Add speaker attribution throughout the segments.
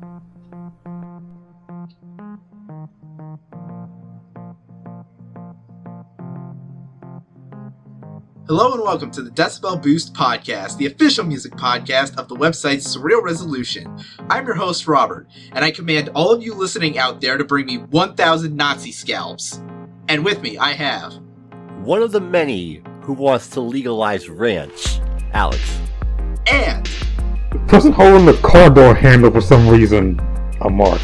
Speaker 1: Hello and welcome to the Decibel Boost Podcast, the official music podcast of the website Surreal Resolution. I'm your host, Robert, and I command all of you listening out there to bring me 1,000 Nazi scalps. And with me, I have...
Speaker 2: one of the many who wants to legalize ranch, Alex.
Speaker 1: And...
Speaker 3: the person holding the car door handle for some reason, Mark.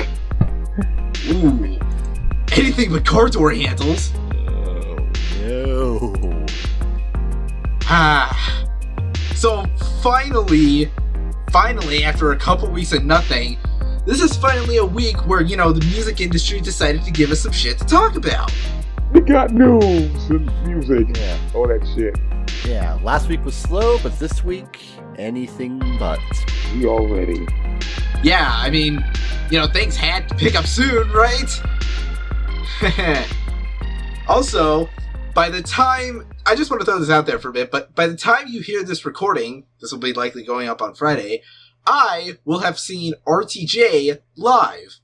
Speaker 1: ooh, anything but car door handles.
Speaker 2: Oh, no.
Speaker 1: So finally, after a couple weeks of nothing, this is finally a week where, the music industry decided to give us some shit to talk about.
Speaker 3: We got news and music, all that shit.
Speaker 2: Yeah, last week was slow, but this week, anything but.
Speaker 3: We all ready.
Speaker 1: Yeah, I mean, things had to pick up soon, right? Also, by the time... I just want to throw this out there for a bit, but by the time you hear this recording, this will be likely going up on Friday, I will have seen RTJ live.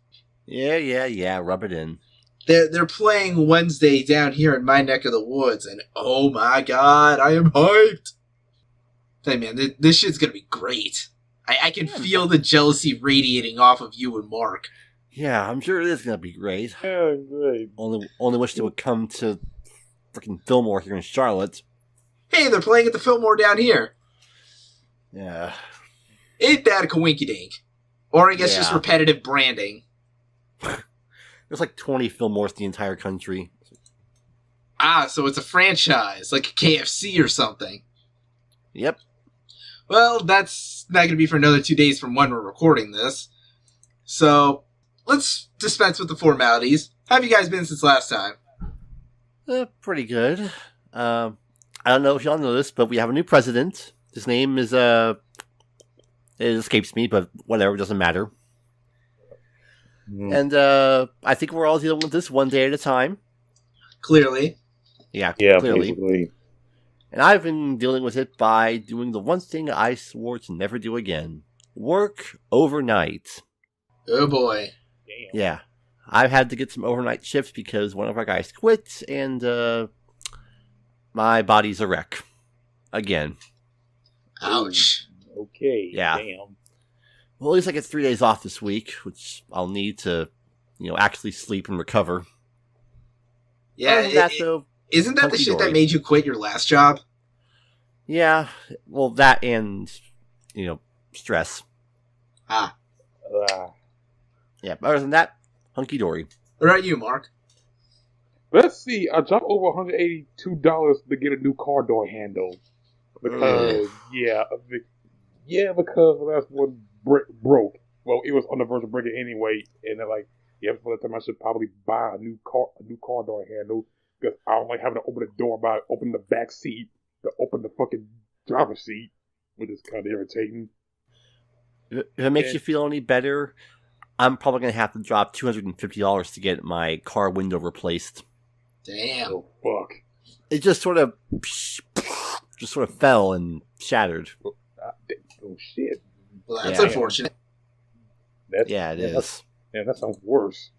Speaker 2: Yeah, rub it in.
Speaker 1: They're playing Wednesday down here in my neck of the woods, and oh my god, I am hyped! Hey man, this shit's gonna be great. I can feel the jealousy radiating off of you and Mark.
Speaker 2: Yeah, I'm sure it is gonna be great.
Speaker 3: Yeah, great.
Speaker 2: Only wish they would come to freaking Fillmore here in Charlotte.
Speaker 1: Hey, they're playing at the Fillmore down here.
Speaker 2: Yeah.
Speaker 1: Ain't that a coinkydink? Or I guess just repetitive branding.
Speaker 2: There's like 20 Fillmores in the entire country.
Speaker 1: So it's a franchise, like a KFC or something.
Speaker 2: Yep.
Speaker 1: Well, that's not going to be for another 2 days from when we're recording this. So, let's dispense with the formalities. How have you guys been since last time?
Speaker 2: Pretty good. I don't know if y'all know this, but we have a new president. His name is, it escapes me, but whatever, doesn't matter. And I think we're all dealing with this one day at a time.
Speaker 1: Clearly.
Speaker 2: Yeah, clearly.
Speaker 3: Basically.
Speaker 2: And I've been dealing with it by doing the one thing I swore to never do again. Work overnight.
Speaker 1: Oh boy.
Speaker 3: Damn.
Speaker 2: Yeah. I've had to get some overnight shifts because one of our guys quit, and my body's a wreck. Again.
Speaker 1: Ouch.
Speaker 3: Okay.
Speaker 2: Yeah.
Speaker 3: Damn.
Speaker 2: Well, at least I get 3 days off this week, which I'll need to, actually sleep and recover.
Speaker 1: Yeah, isn't that the shit that made you quit your last job?
Speaker 2: Yeah, well, that and, stress.
Speaker 1: Ah.
Speaker 2: Yeah, but other than that, hunky-dory.
Speaker 1: What about you, Mark?
Speaker 3: Let's see. I dropped over $182 to get a new car door handle. Because, because the last one broke. Well, it was on the verge of breaking anyway. And they're like, for the time I should probably buy a new car door handle. Because I don't like having to open the door by opening the back seat to open the fucking driver's seat, which is kind of irritating.
Speaker 2: If it makes you feel any better, I'm probably going to have to drop $250 to get my car window replaced.
Speaker 1: Damn.
Speaker 3: Oh, fuck.
Speaker 2: It just sort of fell and shattered.
Speaker 3: Oh, shit.
Speaker 1: Well, that's unfortunate.
Speaker 2: It is.
Speaker 3: Yeah, that sounds worse.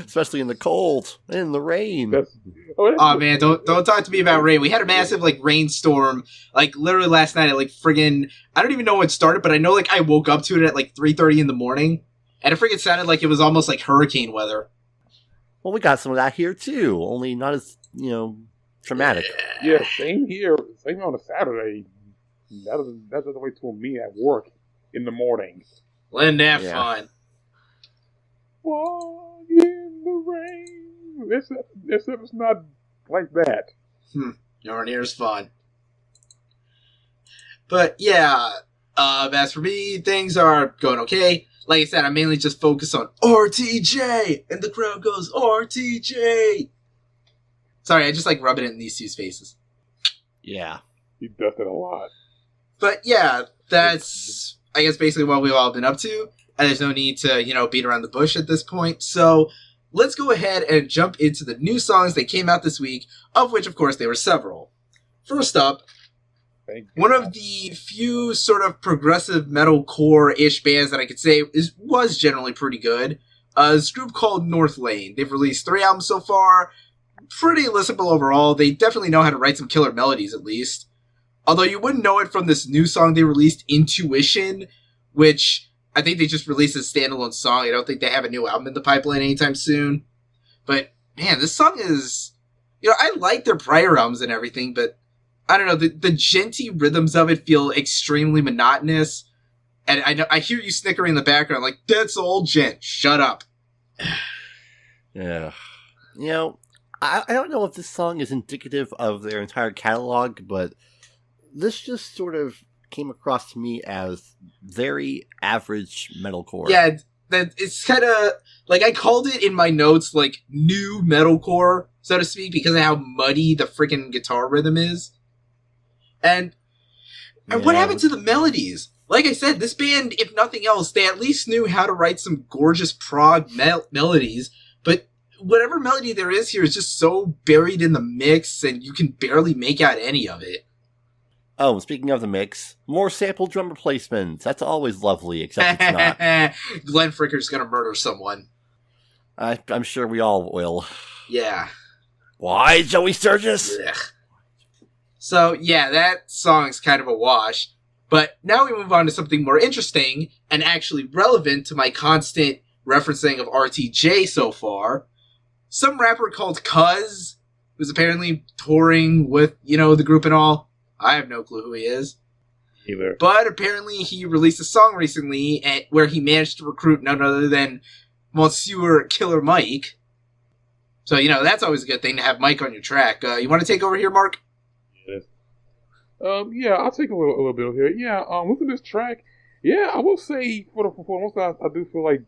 Speaker 2: Especially in the cold and in the rain.
Speaker 1: Oh man, don't talk to me about rain. We had a massive rainstorm literally last night at friggin' I don't even know when it started, but I know I woke up to it at 3:30 in the morning, and it friggin' sounded like it was almost like hurricane weather.
Speaker 2: Well, we got some of that here too, only not as traumatic.
Speaker 3: Yeah, same here. Same on a Saturday. That doesn't wait till me at work in the morning.
Speaker 1: Isn't that fun?
Speaker 3: Walk in the rain. Except it's not like that.
Speaker 1: Nowhere near as fun. But yeah, as for me, things are going okay. Like I said, I'm mainly just focused on RTJ, and the crowd goes RTJ. Sorry, I just rubbing it in these two's faces.
Speaker 2: Yeah,
Speaker 3: he does it a lot.
Speaker 1: But yeah, that's I guess basically what we've all been up to. And there's no need to, beat around the bush at this point. So let's go ahead and jump into the new songs that came out this week, of which, of course, there were several. First up, One of the few sort of progressive metalcore-ish bands that I could say was generally pretty good. This group called Northlane. They've released 3 albums so far. Pretty listenable overall. They definitely know how to write some killer melodies, at least. Although you wouldn't know it from this new song they released, Intuition, which I think they just released a standalone song. I don't think they have a new album in the pipeline anytime soon. But, man, this song is... I like their prior albums and everything, but I don't know, the genty rhythms of it feel extremely monotonous. And I hear you snickering in the background, like, that's old gent, shut up.
Speaker 2: Yeah. I don't know if this song is indicative of their entire catalog, but this just sort of came across to me as very average metalcore.
Speaker 1: Yeah, it's kind of, like, I called it in my notes, like, new metalcore, so to speak, because of how muddy the freaking guitar rhythm is. And what happened to the melodies? Like I said, this band, if nothing else, they at least knew how to write some gorgeous prog melodies, but whatever melody there is here is just so buried in the mix, and you can barely make out any of it.
Speaker 2: Oh, speaking of the mix, more sample drum replacements. That's always lovely, except it's not.
Speaker 1: Glenn Fricker's gonna murder someone.
Speaker 2: I'm sure we all will.
Speaker 1: Yeah.
Speaker 2: Why, Joey Sturgis?
Speaker 1: Ugh. So, yeah, that song's kind of a wash. But now we move on to something more interesting and actually relevant to my constant referencing of RTJ so far. Some rapper called Cuz, who's apparently touring with, the group and all. I have no clue who he is.
Speaker 3: Either.
Speaker 1: But apparently he released a song recently where he managed to recruit none other than Monsieur Killer Mike. So, that's always a good thing to have Mike on your track. You want to take over here, Mark?
Speaker 3: Yes. Yeah, I'll take a little bit here. Yeah, listen to this track. Yeah, I will say, for the most part, I do feel like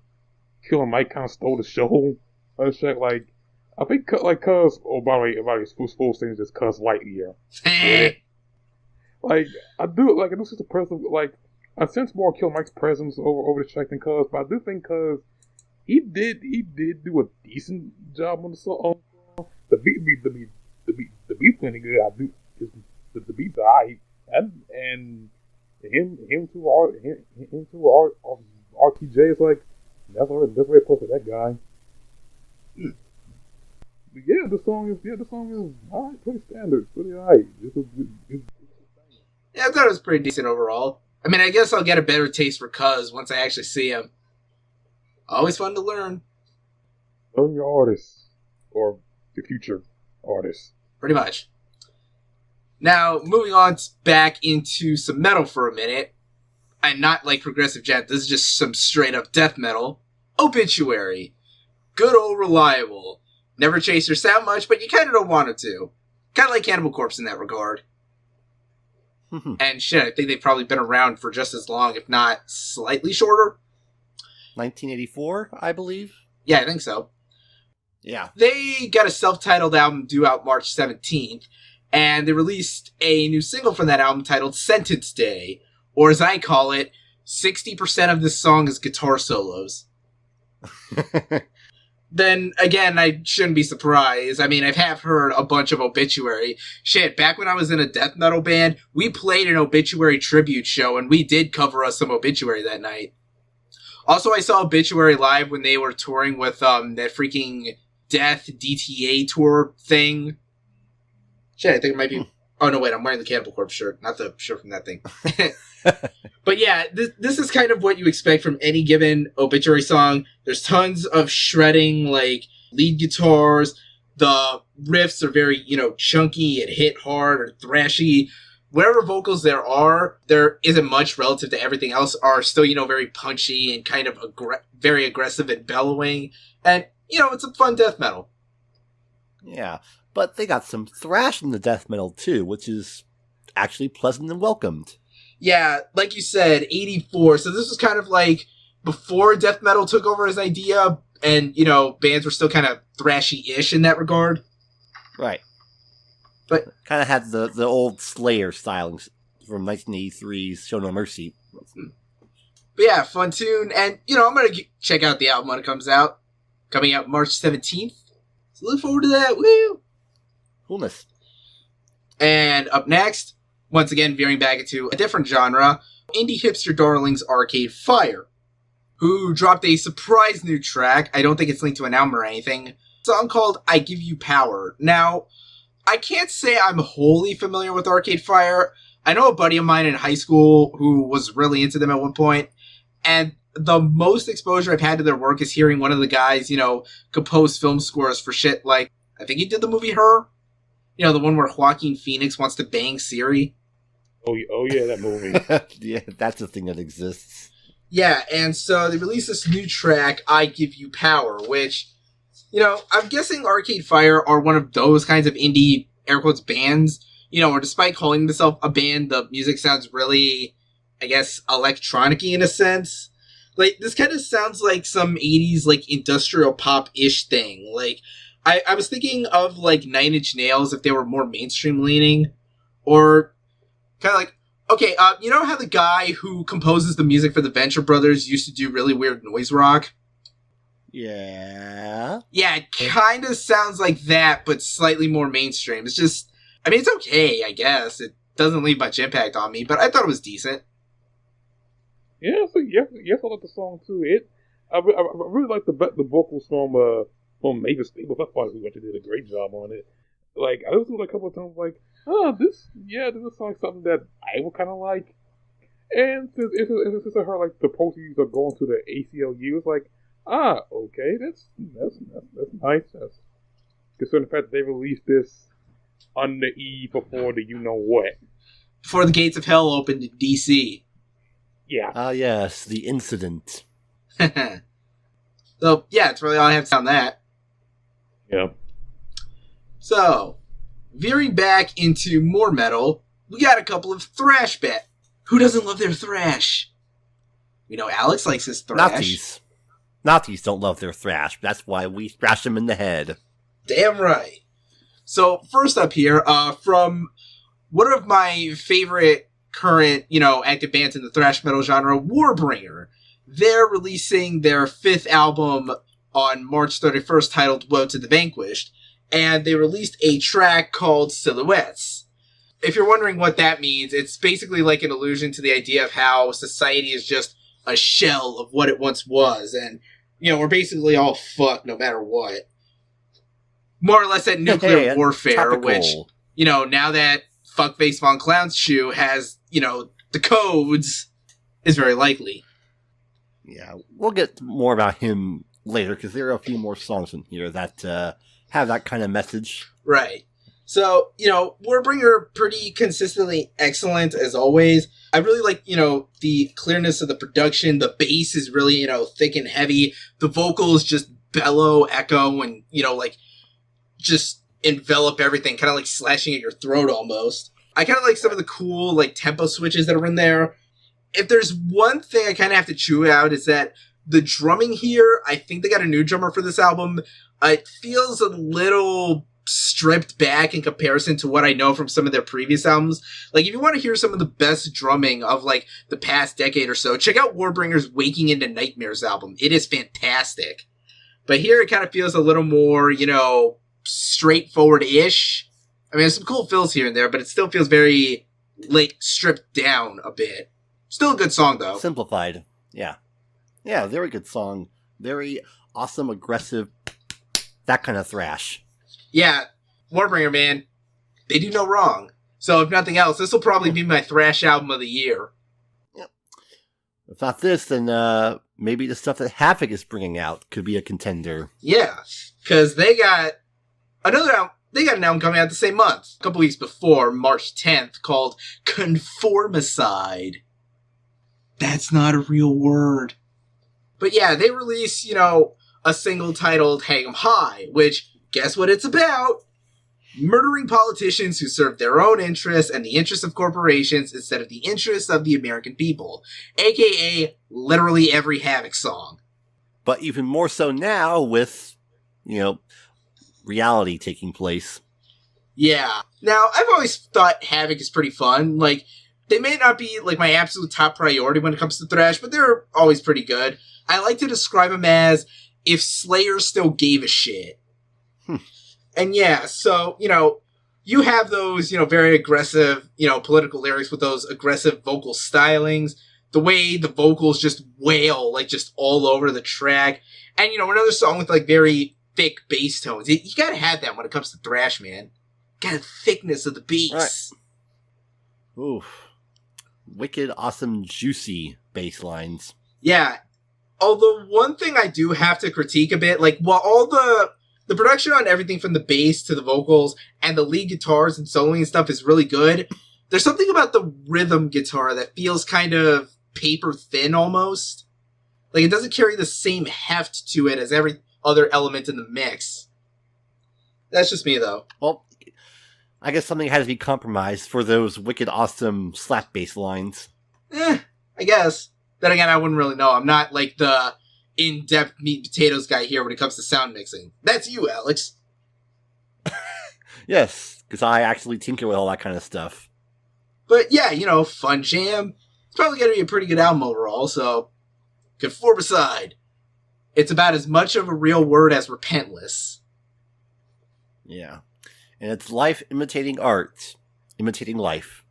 Speaker 3: Killer Mike kind of stole the show on this track. Like, I think, Cuz, by the way, his full thing is just Cuz Lightyear. Yeah. Like, I do sense the presence, like, I sense more Killer Mike's presence over the track than Cuz, but I do think Cuz, he did do a decent job on the song. The beat plenty good. I do, the beat's alright, and him to RTJ is like, that's very close to that guy. But yeah, the song is alright, pretty standard, pretty alright.
Speaker 1: Yeah, I thought it was pretty decent overall. I mean, I guess I'll get a better taste for Cuz once I actually see him. Always fun to learn.
Speaker 3: Learn your artists, or your future artists.
Speaker 1: Pretty much. Now, moving on back into some metal for a minute. And not like Progressive Gent, this is just some straight up death metal. Obituary. Good old reliable. Never chase your sound much, but you kind of don't want it to. Kind of like Cannibal Corpse in that regard. And shit, I think they've probably been around for just as long, if not slightly shorter.
Speaker 2: 1984, I believe.
Speaker 1: Yeah, I think so.
Speaker 2: Yeah.
Speaker 1: They got a self-titled album due out March 17th, and they released a new single from that album titled Sentence Day, or as I call it, 60% of this song is guitar solos. Then, again, I shouldn't be surprised. I mean, I have heard a bunch of Obituary. Shit, back when I was in a death metal band, we played an Obituary tribute show, and we did cover us some Obituary that night. Also, I saw Obituary live when they were touring with that freaking Death DTA tour thing. Shit, I think it might be... Oh, no, wait, I'm wearing the Cannibal Corpse shirt, not the shirt from that thing. But yeah, this is kind of what you expect from any given Obituary song. There's tons of shredding, like, lead guitars. The riffs are very, chunky and hit hard or thrashy. Whatever vocals there isn't much relative to everything else, are still, very punchy and kind of very aggressive and bellowing. And, it's a fun death metal.
Speaker 2: Yeah, but they got some thrash in the death metal too, which is actually pleasant and welcomed. Yeah,
Speaker 1: like you said, 84. So this was kind of like before death metal took over as idea, and, bands were still kind of thrashy-ish in that regard.
Speaker 2: Right.
Speaker 1: But
Speaker 2: kind of had the old Slayer stylings from 1983's Show No Mercy.
Speaker 1: But yeah, fun tune. And, I'm going to check out the album when it comes out. Coming out March 17th. So look forward to that. Woo!
Speaker 2: Coolness.
Speaker 1: And up next, Once again, veering back into a different genre, indie hipster darlings Arcade Fire, who dropped a surprise new track. I don't think it's linked to an album or anything. A song called I Give You Power. Now, I can't say I'm wholly familiar with Arcade Fire. I know a buddy of mine in high school who was really into them at one point, and the most exposure I've had to their work is hearing one of the guys, compose film scores for shit like, I think he did the movie Her. The one where Joaquin Phoenix wants to bang Siri.
Speaker 3: Oh yeah, that movie.
Speaker 2: Yeah, that's a thing that exists.
Speaker 1: Yeah, and so they released this new track, I Give You Power, which, I'm guessing Arcade Fire are one of those kinds of indie, air quotes, bands, or despite calling themselves a band, the music sounds really, I guess, electronic-y in a sense. Like, this kind of sounds like some 80s, industrial pop-ish thing. Like, I was thinking of, Nine Inch Nails if they were more mainstream-leaning, or kind of like, okay, you know how the guy who composes the music for the Venture Brothers used to do really weird noise rock?
Speaker 2: Yeah?
Speaker 1: Yeah, it kind of sounds like that, but slightly more mainstream. It's just, it's okay, I guess. It doesn't leave much impact on me, but I thought it was decent.
Speaker 3: Yeah, yes, I like the song too. I really like the vocals from Mavis. I thought he actually did a great job on it. Like, I listened to it a couple of times, this is something that I would kind of like. And since it's her, like, the proceeds are going to the ACLU, it's like, okay, that's nice. That's considering the fact that they released this on the eve before the you-know-what.
Speaker 1: Before the gates of hell opened in D.C.
Speaker 3: Yeah.
Speaker 2: Ah, yes, the incident.
Speaker 1: So, yeah, that's really all I have to say on that.
Speaker 3: Yeah.
Speaker 1: So, veering back into more metal, we got a couple of thrash bet. Who doesn't love their thrash? Alex likes his thrash.
Speaker 2: Nazis don't love their thrash. That's why we thrash them in the head.
Speaker 1: Damn right. So, first up here, from one of my favorite current, active bands in the thrash metal genre, Warbringer. They're releasing their 5th album on March 31st titled Woe to the Vanquished, and they released a track called Silhouettes. If you're wondering what that means, it's basically like an allusion to the idea of how society is just a shell of what it once was, and, we're basically all fucked no matter what. More or less that nuclear warfare,
Speaker 2: topical.
Speaker 1: Which, now that Fuckface Von Clown's shoe has, the codes, is very likely.
Speaker 2: Yeah, we'll get more about him later, because there are a few more songs in here that have that kind of message.
Speaker 1: Right. So, Warbringer pretty consistently excellent, as always. I really like, the clearness of the production. The bass is really, thick and heavy. The vocals just bellow, echo, and, just envelop everything, kind of like slashing at your throat almost. I kind of like some of the cool, tempo switches that are in there. If there's one thing I kind of have to chew out, is that the drumming here, I think they got a new drummer for this album. It feels a little stripped back in comparison to what I know from some of their previous albums. If you want to hear some of the best drumming of, the past decade or so, check out Warbringer's Waking into Nightmares album. It is fantastic. But here it kind of feels a little more, straightforward-ish. There's some cool fills here and there, but it still feels very, stripped down a bit. Still a good song, though.
Speaker 2: Simplified. Yeah. Yeah, very good song. Very awesome, aggressive, that kind of thrash.
Speaker 1: Yeah, Warbringer, man, they do no wrong. So if nothing else, this will probably be my thrash album of the year.
Speaker 2: Yep. If not this, then maybe the stuff that Havok is bringing out could be a contender.
Speaker 1: Yeah, because they got another album. They got an album coming out the same month, a couple weeks before, March 10th, called Conformicide. That's not a real word. But yeah, they release, a single titled Hang 'em High, which, guess what it's about? Murdering politicians who serve their own interests and the interests of corporations instead of the interests of the American people. AKA literally every Havok song.
Speaker 2: But even more so now with, reality taking place.
Speaker 1: Yeah. Now, I've always thought Havok is pretty fun. They may not be, my absolute top priority when it comes to thrash, but they're always pretty good. I like to describe them as if Slayer still gave a shit. And yeah, so, you have those, very aggressive, political lyrics with those aggressive vocal stylings, the way the vocals just wail, like, just all over the track. And, another song with, like, very thick bass tones. You gotta have that when it comes to thrash, man. Got the thickness of the bass.
Speaker 2: Right. Oof. Wicked, awesome, juicy bass lines.
Speaker 1: Yeah. Although one thing I do have to critique a bit, like, while all the production on everything from the bass to the vocals and the lead guitars and soloing and stuff is really good, there's something about the rhythm guitar that feels kind of paper thin almost. Like, it doesn't carry the same heft to it as every other element in the mix. That's just me, though.
Speaker 2: Well, I guess something has to be compromised for those wicked, awesome slap bass lines.
Speaker 1: I guess. Then again, I wouldn't really know. I'm not, like, the in-depth meat and potatoes guy here when it comes to sound mixing. That's you, Alex.
Speaker 2: Yes, because I actually tinker with all that kind of stuff.
Speaker 1: But yeah, fun jam. It's probably going to be a pretty good album overall, so could form aside. It's about as much of a real word as repentless.
Speaker 2: Yeah. And it's life imitating art, imitating life.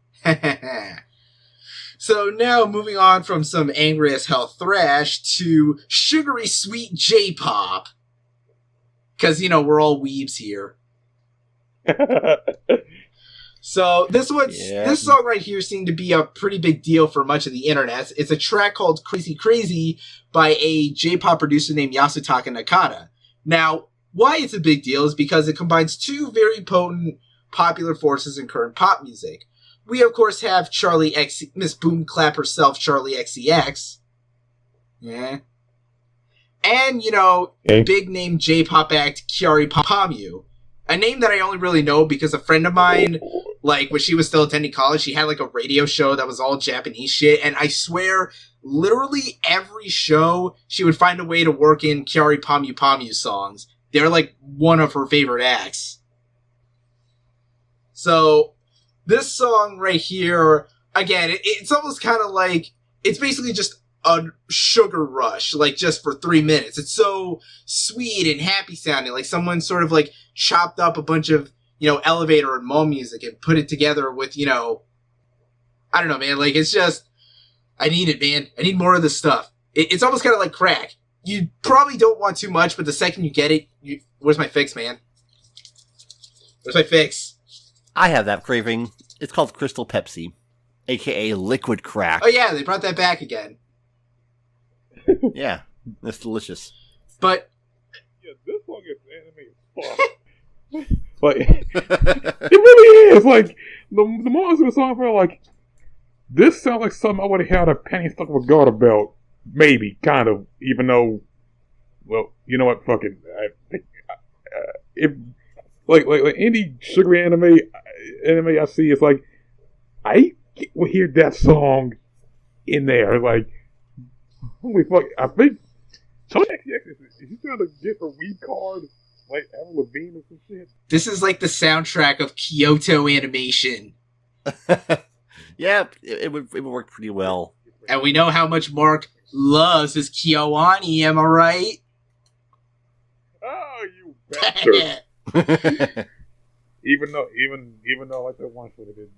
Speaker 1: So now moving on from some angry as hell thrash to sugary sweet J-pop. Because, we're all weebs here. So this song right here seemed to be a pretty big deal for much of the internet. It's a track called Crazy Crazy by a J-pop producer named Yasutaka Nakata. Now, why it's a big deal is because it combines two very potent popular forces in current pop music. We, of course, have Charli X, Miss Boom Clap herself, Charli XCX. Yeah. And, big name J-pop act Kyary Pamyu. A name that I only really know because a friend of mine, like, when she was still attending college, she had, like, a radio show that was all Japanese shit, and I swear, literally every show, she would find a way to work in Kyary Pamyu Pamyu songs. They're, like, one of her favorite acts. So, this song right here, again, it's almost kind of like, it's basically just a sugar rush, like, just for 3 minutes. It's so sweet and happy sounding, like someone sort of, like, chopped up a bunch of, elevator and mall music and put it together with, I don't know, man, like, it's just, I need it, man. I need more of this stuff. It's almost kind of like crack. You probably don't want too much, but the second you get it, where's my fix, man? Where's my fix?
Speaker 2: I have that craving. It's called Crystal Pepsi, a.k.a. liquid crack.
Speaker 1: Oh yeah, they brought that back again.
Speaker 2: Yeah, that's delicious.
Speaker 1: But
Speaker 3: yeah, this song is anime as fuck. Like, it really is. Like, the more I listen to the song, I feel like this sounds like something I would have had a penny stuck with a garter belt. Maybe, kind of. Even though, well, you know what? Fucking, I think, if like any sugary anime I see, it's like I will hear that song in there. Like, holy fuck! I think Charli XCX is he trying to get her weed card like Avril Lavigne or some shit?
Speaker 1: This is like the soundtrack of Kyoto Animation.
Speaker 2: Yeah, it would work pretty well.
Speaker 1: And we know how much Mark loves his Kyoani, am I right?
Speaker 3: Oh, you bastard! even though I like that one for it.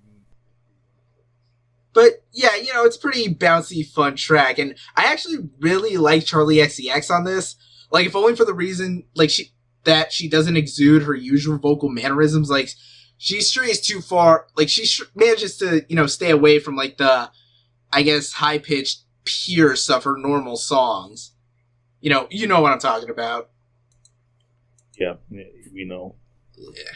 Speaker 1: But yeah, it's pretty bouncy, fun track, and I actually really like Charli XCX on this. Like, if only for the reason, like, she doesn't exude her usual vocal mannerisms. Like, she strays too far. Like, she manages to, stay away from, like, the, I guess, high-pitched pierce of her normal songs. You know what I'm talking about.
Speaker 3: Yeah, we know.
Speaker 1: Yeah.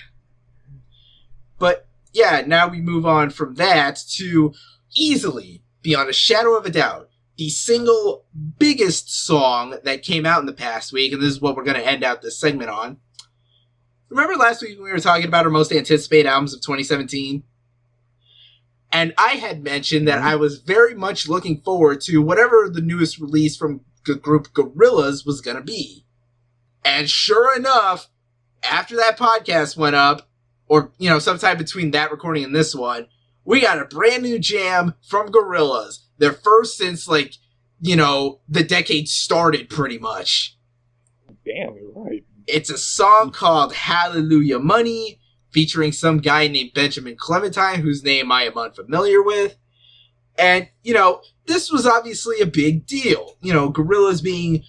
Speaker 1: But, yeah, now we move on from that to, easily, beyond a shadow of a doubt, the single biggest song that came out in the past week, and this is what we're going to end out this segment on. Remember last week when we were talking about our most anticipated albums of 2017? And I had mentioned that I was very much looking forward to whatever the newest release from the group Gorillaz was going to be. And sure enough, after that podcast went up, or, sometime between that recording and this one, we got a brand new jam from Gorillaz. Their first since, the decade started, pretty much.
Speaker 3: Damn, you're right.
Speaker 1: It's a song called Hallelujah Money, featuring some guy named Benjamin Clementine, whose name I am unfamiliar with. And, this was obviously a big deal. Gorillaz being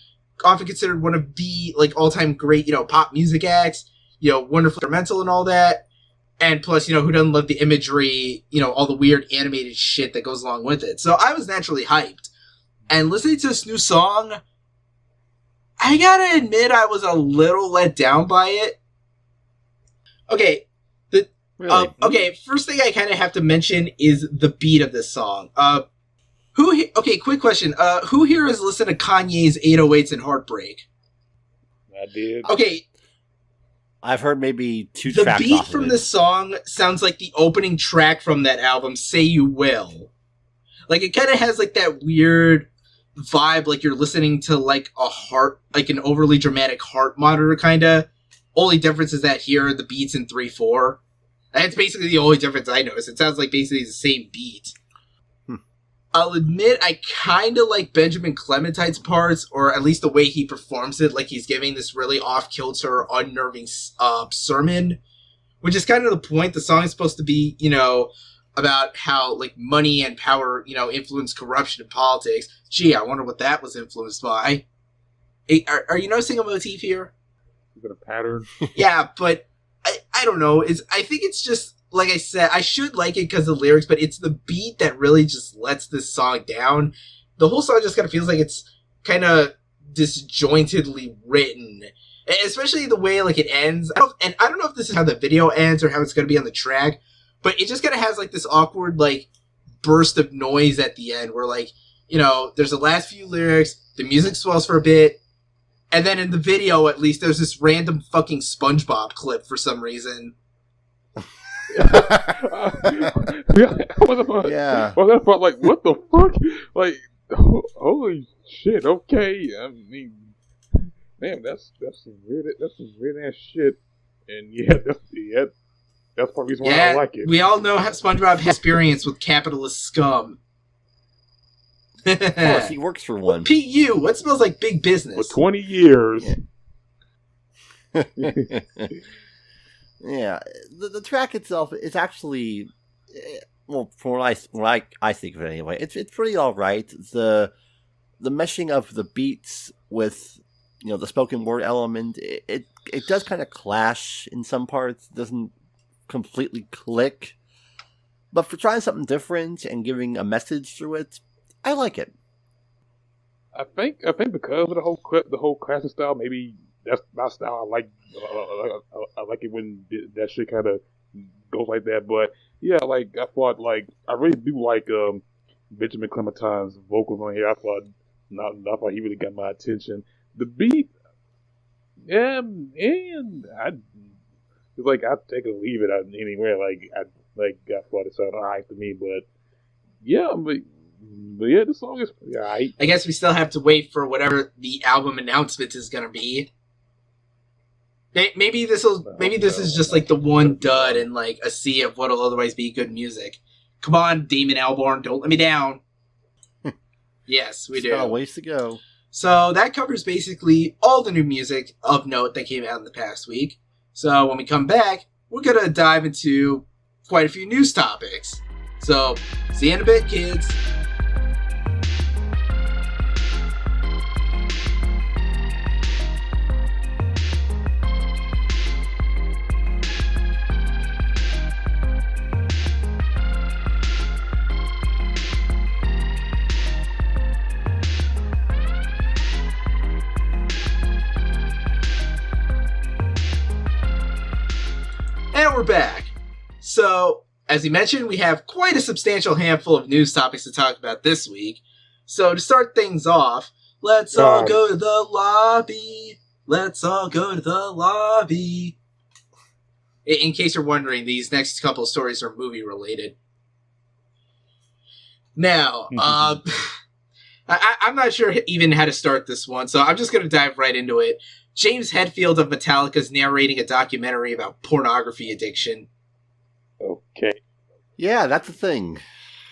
Speaker 1: often considered one of the, all-time great, pop music acts, wonderful instrumental and all that. And plus, who doesn't love the imagery, all the weird animated shit that goes along with it. So I was naturally hyped. And listening to this new song, I gotta admit I was a little let down by it. Okay.
Speaker 2: Really?
Speaker 1: Okay, first thing I kind of have to mention is the beat of this song. Quick question. Who here has listened to Kanye's 808s and Heartbreak?
Speaker 3: I did.
Speaker 1: Okay.
Speaker 2: I've heard maybe two
Speaker 1: the
Speaker 2: tracks
Speaker 1: beat
Speaker 2: off
Speaker 1: from
Speaker 2: of it.
Speaker 1: this song sounds like the opening track from that album, Say You Will. It kind of has, that weird vibe, you're listening to, a heart, an overly dramatic heart monitor, kind of. Only difference is that here, the beat's in 3/4. That's basically the only difference I noticed. It sounds like basically the same beat. I'll admit I kind of like Benjamin Clementine's parts, or at least the way he performs it, he's giving this really off-kilter, unnerving sermon, which is kind of the point. The song is supposed to be, about how, money and power, influence corruption in politics. Gee, I wonder what that was influenced by. Hey, are you noticing a motif here?
Speaker 3: Is it a pattern?
Speaker 1: Yeah, but I don't know. I think it's just, like I said, I should like it because of the lyrics, but it's the beat that really just lets this song down. The whole song just kind of feels like it's kind of disjointedly written, especially the way it ends. I don't know if this is how the video ends or how it's going to be on the track, but it just kind of has this awkward burst of noise at the end where there's the last few lyrics, the music swells for a bit, and then in the video, at least, there's this random fucking SpongeBob clip for some reason.
Speaker 3: Yeah.
Speaker 2: Yeah.
Speaker 3: Well, that's about what the fuck? Holy shit. Okay. I mean, damn, that's some weird ass shit. And that's part of the reason why I like it.
Speaker 1: We all know how SpongeBob has experience with capitalist scum.
Speaker 2: Of course, he works for one.
Speaker 1: PU, what smells like big business?
Speaker 3: For 20 years.
Speaker 2: Yeah. Yeah, the track itself is actually, well, from what I think of it anyway, it's pretty all right. The meshing of the beats with the spoken word element, it does kind of clash in some parts. It doesn't completely click, but for trying something different and giving a message through it, I like it.
Speaker 3: I think because of the whole classic style, maybe that's my style. I like it when that shit kind of goes like that. But yeah, I thought I really do like Benjamin Clementine's vocals on here. I thought he really got my attention. The beat, and I take it or leave it anywhere. I thought it sounded alright to me, but yeah, but yeah, the song is pretty alright.
Speaker 1: I guess we still have to wait for whatever the album announcement is gonna be. Maybe this is just the one dud in a sea of what'll otherwise be good music. Come on, Damon Albarn, don't let me down. Yes, we do.
Speaker 2: Got a ways to go.
Speaker 1: So that covers basically all the new music of note that came out in the past week. So when we come back, we're gonna dive into quite a few news topics. So see you in a bit, kids. And we're back. So, as we mentioned, we have quite a substantial handful of news topics to talk about this week. So, to start things off, let's all go to the lobby. Let's all go to the lobby. In case you're wondering, these next couple of stories are movie related. Now, I'm not sure even how to start this one, so I'm just going to dive right into it. James Hetfield of Metallica is narrating a documentary about pornography addiction.
Speaker 3: Okay.
Speaker 2: Yeah, that's a thing.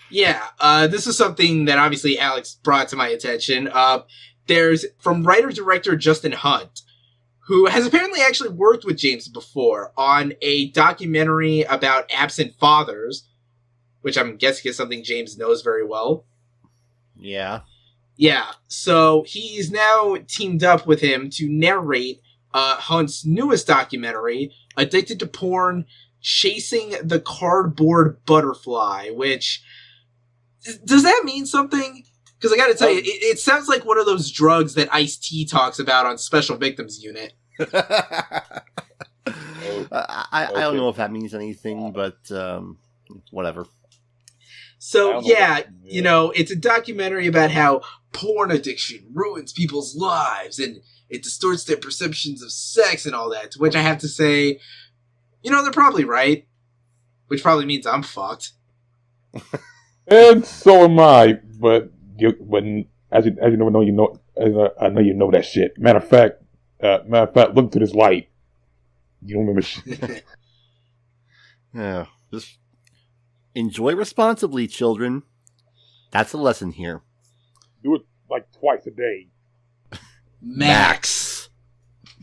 Speaker 1: Yeah, this is something that obviously Alex brought to my attention. There's, from writer-director Justin Hunt, who has apparently actually worked with James before on a documentary about absent fathers, which I'm guessing is something James knows very well.
Speaker 2: Yeah.
Speaker 1: Yeah, so he's now teamed up with him to narrate Hunt's newest documentary, Addicted to Porn, Chasing the Cardboard Butterfly, which... Does that mean something? Because I gotta tell you, it sounds like one of those drugs that Ice-T talks about on Special Victims Unit.
Speaker 2: I don't know if that means anything, but whatever.
Speaker 1: So, yeah, you know, it's a documentary about how porn addiction ruins people's lives and it distorts their perceptions of sex and all that, to which I have to say, you know, they're probably right. Which probably means I'm fucked.
Speaker 3: And so am I, but as you know, I know you know that shit. Matter of fact, look to this light. You don't remember shit.
Speaker 2: Yeah, just enjoy responsibly, children. That's the lesson here.
Speaker 3: Do it like twice a day.
Speaker 1: Max.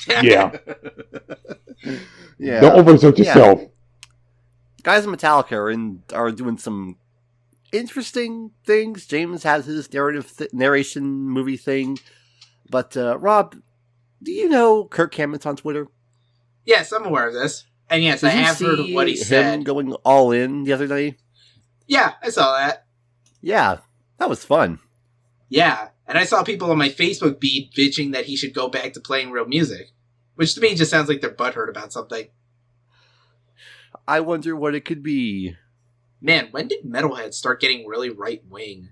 Speaker 3: Yeah.
Speaker 2: Yeah.
Speaker 3: Don't overexert yourself.
Speaker 2: Guys in Metallica are doing some interesting things. James has his narration movie thing. But, Rob, do you know Kirk Hammett's on Twitter?
Speaker 1: Yes, I'm aware of this. And yes, I have heard of what he said.
Speaker 2: Him going all in the other day?
Speaker 1: Yeah, I saw that.
Speaker 2: Yeah, that was fun.
Speaker 1: Yeah, and I saw people on my Facebook feed bitching that he should go back to playing real music. Which to me just sounds like they're butthurt about something.
Speaker 2: I wonder what it could be.
Speaker 1: Man, when did metalheads start getting really right-wing?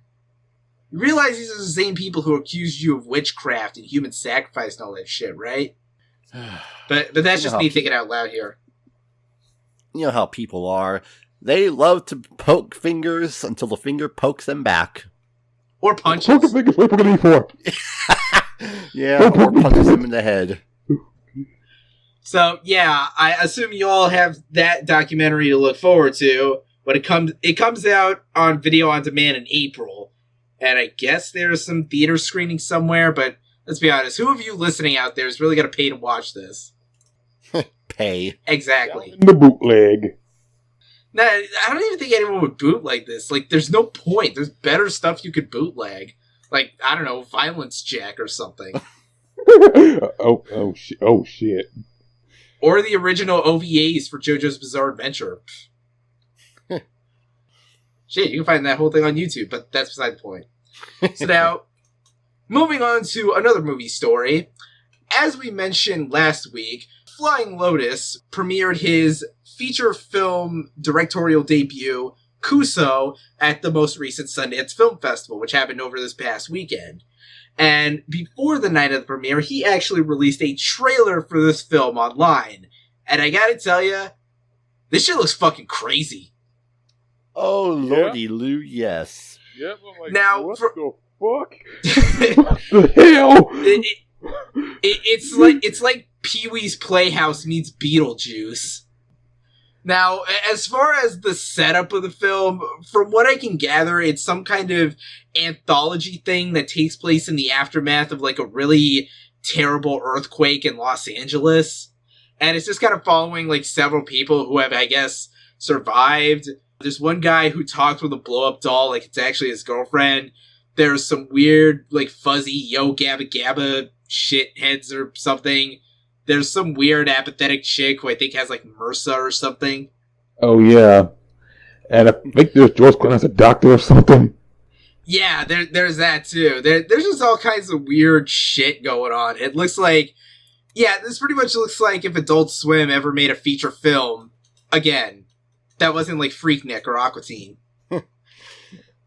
Speaker 1: You realize these are the same people who accused you of witchcraft and human sacrifice and all that shit, right? But that's just me thinking out loud here.
Speaker 2: You know how people are. They love to poke fingers until the finger pokes them back.
Speaker 1: Or punches.
Speaker 3: Poke the fingers, what are you for?
Speaker 2: Yeah, or punches them in the head.
Speaker 1: So, yeah, I assume you all have that documentary to look forward to, but it comes out on video on demand in April, and I guess there's some theater screening somewhere, but let's be honest, who of you listening out there is really going to pay to watch this?
Speaker 2: Pay.
Speaker 1: Exactly.
Speaker 3: The bootleg.
Speaker 1: Nah, I don't even think anyone would bootleg this. Like, there's no point. There's better stuff you could bootleg. Like, I don't know, Violence Jack or something.
Speaker 3: oh shit.
Speaker 1: Or the original OVAs for JoJo's Bizarre Adventure. Shit, you can find that whole thing on YouTube, but that's beside the point. So now, moving on to another movie story. As we mentioned last week, Flying Lotus premiered his feature film directorial debut, Kuso, at the most recent Sundance Film Festival, which happened over this past weekend. And before the night of the premiere, he actually released a trailer for this film online. And I gotta tell you, this shit looks fucking crazy.
Speaker 2: Oh, lordy Lou, yes.
Speaker 3: Yep, I'm like,
Speaker 1: now,
Speaker 3: what the fuck? What the hell?
Speaker 1: It's like Pee-wee's Playhouse meets Beetlejuice. Now, as far as the setup of the film, from what I can gather, it's some kind of anthology thing that takes place in the aftermath of like a really terrible earthquake in Los Angeles. And it's just kind of following like several people who have, I guess, survived. There's one guy who talks with a blow-up doll like it's actually his girlfriend. There's some weird, like, fuzzy Yo Gabba Gabba shitheads or something. There's some weird apathetic chick who I think has, like, MRSA or something.
Speaker 3: Oh, yeah. And I think there's George Clooney as a doctor or something.
Speaker 1: Yeah, there's that, too. There's just all kinds of weird shit going on. It looks like... Yeah, this pretty much looks like if Adult Swim ever made a feature film, again, that wasn't, like, Freaknik or Aqua Teen.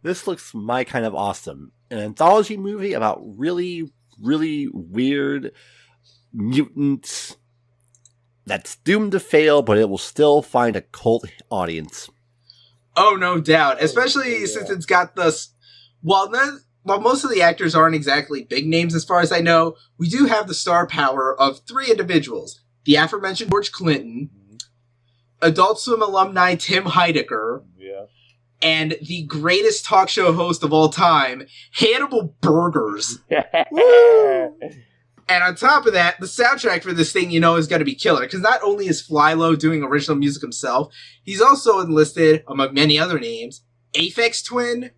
Speaker 2: This looks my kind of awesome. An anthology movie about really, really weird mutants that's doomed to fail, but it will still find a cult audience.
Speaker 1: Oh, no doubt. Especially since it's got the... While most of the actors aren't exactly big names as far as I know, we do have the star power of three individuals. The aforementioned George Clinton, Adult Swim alumni Tim Heidecker, and the greatest talk show host of all time, Hannibal Burgers. And And on top of that, the soundtrack for this thing, is going to be killer. Because not only is FlyLo doing original music himself, he's also enlisted, among many other names, Aphex Twin,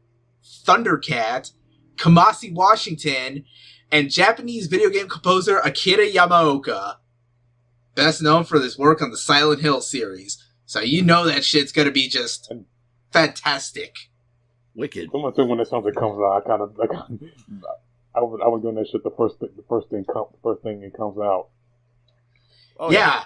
Speaker 1: Thundercat, Kamasi Washington, and Japanese video game composer Akira Yamaoka. Best known for this work on the Silent Hill series. So that shit's going to be just fantastic.
Speaker 2: Wicked.
Speaker 3: Someone said when that something comes out, I was doing that shit the first thing it comes out.
Speaker 1: Oh, yeah.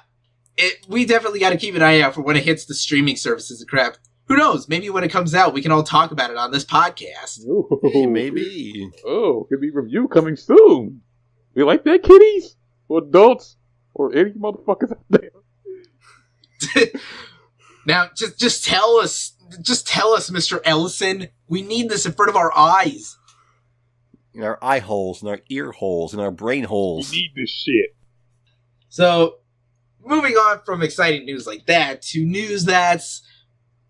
Speaker 1: We definitely got to keep an eye out for when it hits the streaming services and crap. Who knows? Maybe when it comes out, we can all talk about it on this podcast.
Speaker 3: Ooh.
Speaker 2: Hey, maybe.
Speaker 3: Oh, could be review coming soon. You like that, kiddies? Or adults? Or any motherfuckers out there?
Speaker 1: Now, just tell us, Mr. Ellison. We need this in front of our eyes.
Speaker 2: In our eye holes, in our ear holes, in our brain holes.
Speaker 3: We need this shit.
Speaker 1: So, moving on from exciting news like that to news that's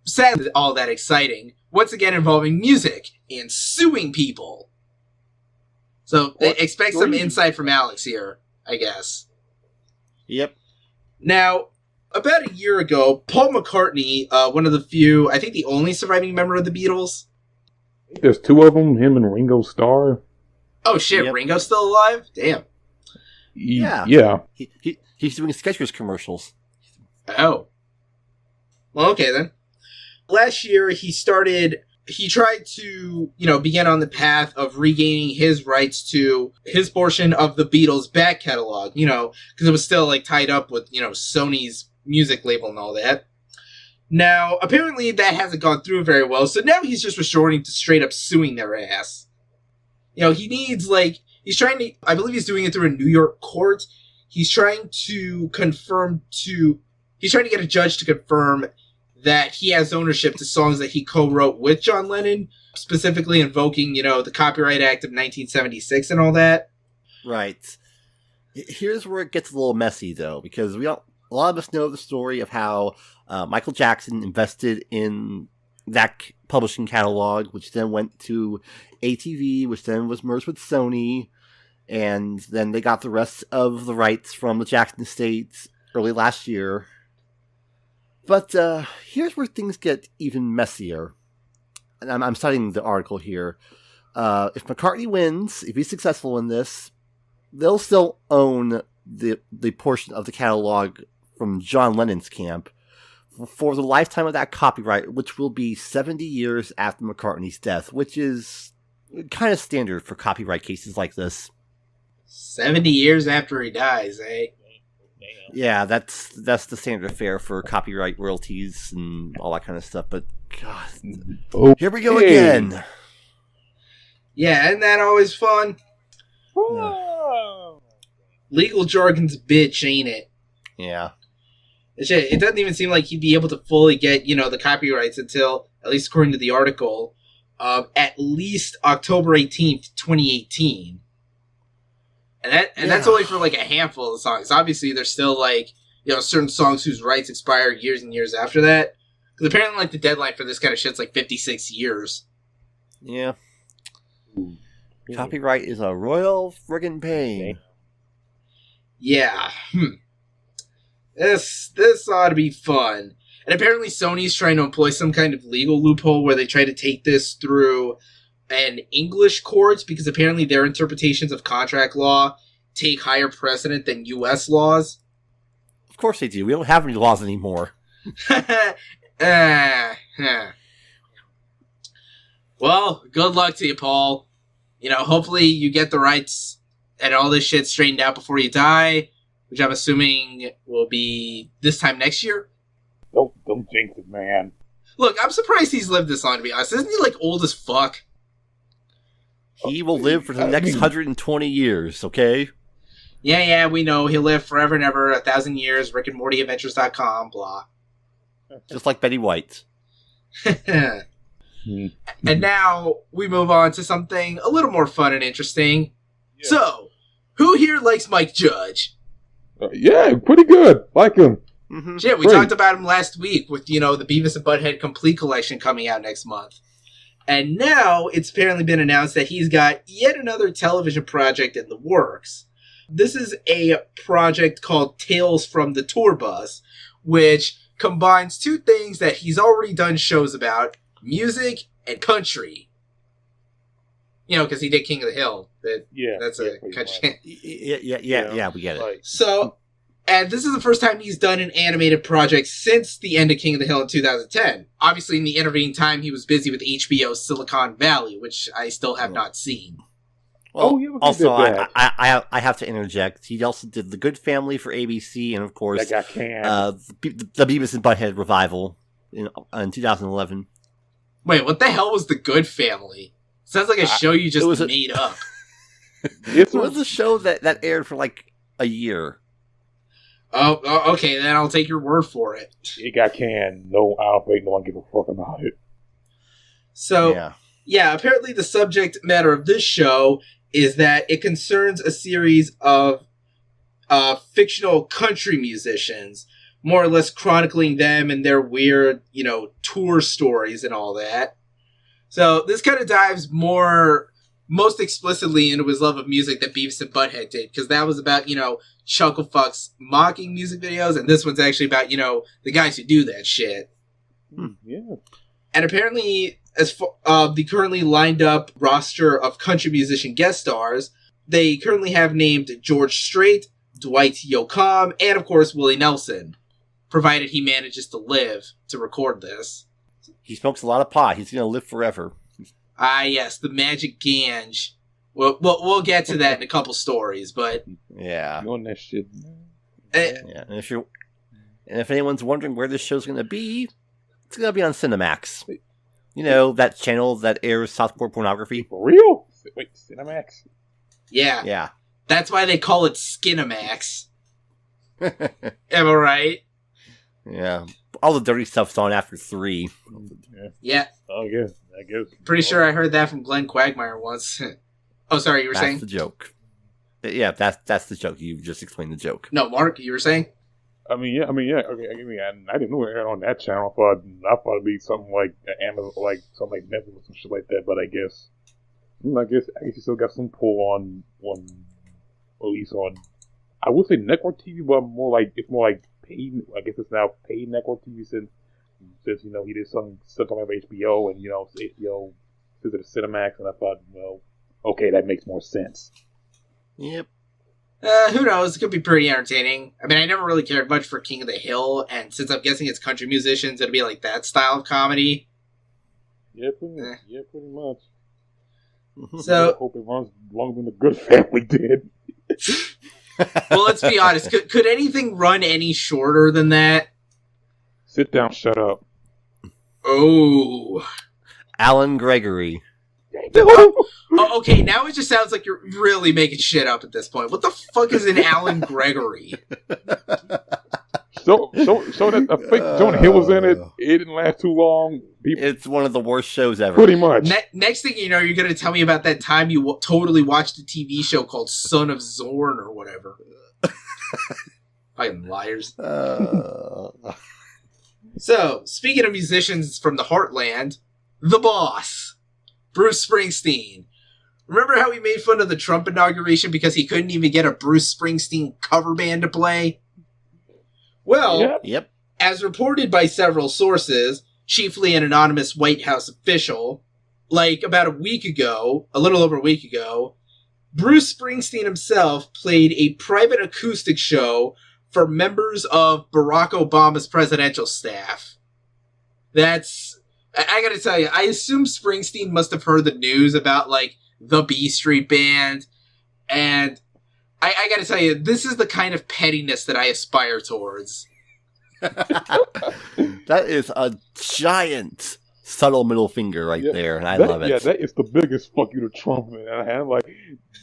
Speaker 1: sadly all that exciting, once again involving music and suing people. So, expect some insight from Alex here, I guess.
Speaker 2: Yep.
Speaker 1: Now, about a year ago, Paul McCartney, one of the few, I think the only surviving member of the Beatles.
Speaker 3: There's two of them, him and Ringo Starr.
Speaker 1: Oh shit, yep. Ringo's still alive? Damn.
Speaker 3: Yeah.
Speaker 2: He's doing Skechers commercials.
Speaker 1: Oh. Well, okay then. Last year, he tried to, begin on the path of regaining his rights to his portion of the Beatles' back catalog, because it was still, tied up with, Sony's music label and all that. Now, apparently that hasn't gone through very well, so now he's just resorting to straight up suing their ass. He needs, he's trying to, I believe he's doing it through a New York court. He's trying to get a judge to confirm that he has ownership to songs that he co-wrote with John Lennon, specifically invoking, the Copyright Act of 1976 and all that.
Speaker 2: Right. Here's where it gets a little messy, though, because a lot of us know the story of how Michael Jackson invested in that publishing catalog, which then went to ATV, which then was merged with Sony, and then they got the rest of the rights from the Jackson estate early last year. But here's where things get even messier. And I'm citing the article here. If McCartney wins, if he's successful in this, they'll still own the portion of the catalog from John Lennon's camp for the lifetime of that copyright, which will be 70 years after McCartney's death, which is kind of standard for copyright cases like this.
Speaker 1: 70 years after he dies, eh?
Speaker 2: Yeah, that's the standard fare for copyright royalties and all that kind of stuff. But God,
Speaker 3: okay.
Speaker 2: Here we go again.
Speaker 1: Yeah, isn't that always fun? Legal jargon's a bitch, ain't it?
Speaker 2: Yeah.
Speaker 1: It doesn't even seem like he'd be able to fully get, the copyrights until, at least according to the article, at least October 18th, 2018. And that's only for, a handful of songs. Obviously, there's still, certain songs whose rights expire years and years after that. Because apparently, the deadline for this kind of shit's, 56 years.
Speaker 2: Yeah. Copyright is a royal friggin' pain.
Speaker 1: Yeah. This ought to be fun. And apparently Sony's trying to employ some kind of legal loophole where they try to take this through an English court, because apparently their interpretations of contract law take higher precedent than U.S. laws.
Speaker 2: Of course they do. We don't have any laws anymore.
Speaker 1: Well, good luck to you, Paul. Hopefully you get the rights and all this shit straightened out before you die, which I'm assuming will be this time next year.
Speaker 3: Don't jinx it, man.
Speaker 1: Look, I'm surprised he's lived this long, to be honest. Isn't he, old as fuck?
Speaker 2: He will live for the next 120 years, okay?
Speaker 1: Yeah, we know. He'll live forever and ever, 1,000 years, rickandmortyadventures.com, blah.
Speaker 2: Just like Betty White.
Speaker 1: And now we move on to something a little more fun and interesting. Yeah. So, who here likes Mike Judge?
Speaker 3: Yeah, pretty good. Like him.
Speaker 2: Mm-hmm.
Speaker 1: Shit, we talked about him last week with, the Beavis and Butthead Complete Collection coming out next month. And now it's apparently been announced that he's got yet another television project in the works. This is a project called Tales from the Tour Bus, which combines two things that he's already done shows about, music and country. You know, because he did King of the Hill. That's a country.
Speaker 2: Yeah, we get it.
Speaker 1: So, and this is the first time he's done an animated project since the end of King of the Hill in 2010. Obviously, in the intervening time, he was busy with HBO's Silicon Valley, which I still have not seen.
Speaker 2: Well, also, I have to interject. He also did The Good Family for ABC, and of course, the Beavis and Butthead revival in 2011.
Speaker 1: Wait, what the hell was The Good Family? Sounds like a show you just made up.
Speaker 2: It was a show that aired for like a year.
Speaker 1: Oh, okay, then I'll take your word for it.
Speaker 3: It got canned. No, I don't think no one give a fuck about it.
Speaker 1: So, yeah, apparently the subject matter of this show is that it concerns a series of fictional country musicians, more or less chronicling them and their weird, tour stories and all that. So this kind of dives most explicitly into his love of music that Beavis and Butthead did, because that was about, Chucklefuck's mocking music videos, and this one's actually about, the guys who do that shit.
Speaker 3: Yeah. And
Speaker 1: apparently, as the currently lined up roster of country musician guest stars, they currently have named George Strait, Dwight Yoakam, and of course Willie Nelson, provided he manages to live to record this.
Speaker 2: He smokes a lot of pot. He's going to live forever.
Speaker 1: Ah, yes, the magic ganj. We'll get to that in a couple stories, but
Speaker 2: yeah,
Speaker 3: on that shit.
Speaker 2: Yeah, and if anyone's wondering where this show's going to be, it's going to be on Cinemax. That channel that airs softcore pornography.
Speaker 3: For real? Wait, Cinemax?
Speaker 1: Yeah. That's why they call it Skinemax. Am I right?
Speaker 2: Yeah. All the dirty stuff's on after 3.
Speaker 1: Yeah.
Speaker 3: Oh, yeah. I guess.
Speaker 1: Pretty sure I heard that from Glenn Quagmire once. Oh, sorry, you were saying?
Speaker 2: That's the joke. Yeah, that's the joke. You just explained the joke.
Speaker 1: No, Mark, you were saying?
Speaker 3: Yeah. Okay. I didn't know it aired on that channel. I thought it'd be something like Amazon, like something like Netflix or some shit like that. But I guess you still got some pull on at least on. I would say network TV, but it's more like paid. I guess it's now paid network TV since he did something on HBO, and HBO visited Cinemax, and I thought, well, okay, that makes more sense.
Speaker 2: Yep.
Speaker 1: Who knows? It could be pretty entertaining. I mean, I never really cared much for King of the Hill, and since I'm guessing it's country musicians, it'll be like that style of comedy.
Speaker 3: Yeah, pretty much.
Speaker 1: So
Speaker 3: I hope it runs longer than The Good Family did.
Speaker 1: Well, let's be honest. Could anything run any shorter than that?
Speaker 3: Sit down, shut up.
Speaker 1: Oh.
Speaker 2: Alan Gregory.
Speaker 1: Oh, okay, now it just sounds like you're really making shit up at this point. What the fuck is an Alan Gregory?
Speaker 3: So that a fake Jonah Hill was in it. It didn't last too long.
Speaker 2: It's one of the worst shows ever.
Speaker 3: Pretty much.
Speaker 1: Next thing you know, you're going to tell me about that time you totally watched a TV show called Son of Zorn or whatever. Fucking liars. So, speaking of musicians from the Heartland, the boss, Bruce Springsteen. Remember how he made fun of the Trump inauguration because he couldn't even get a Bruce Springsteen cover band to play? Well,
Speaker 2: yep.
Speaker 1: As reported by several sources, chiefly an anonymous White House official, like about a little over a week ago, Bruce Springsteen himself played a private acoustic show for members of Barack Obama's presidential staff. I gotta tell you, I assume Springsteen must have heard the news about, like, the B Street Band, and I gotta tell you, this is the kind of pettiness that I aspire towards.
Speaker 2: That is a giant subtle middle finger there, and I love it.
Speaker 3: Yeah, that is the biggest fuck you to Trump, man. I'm like,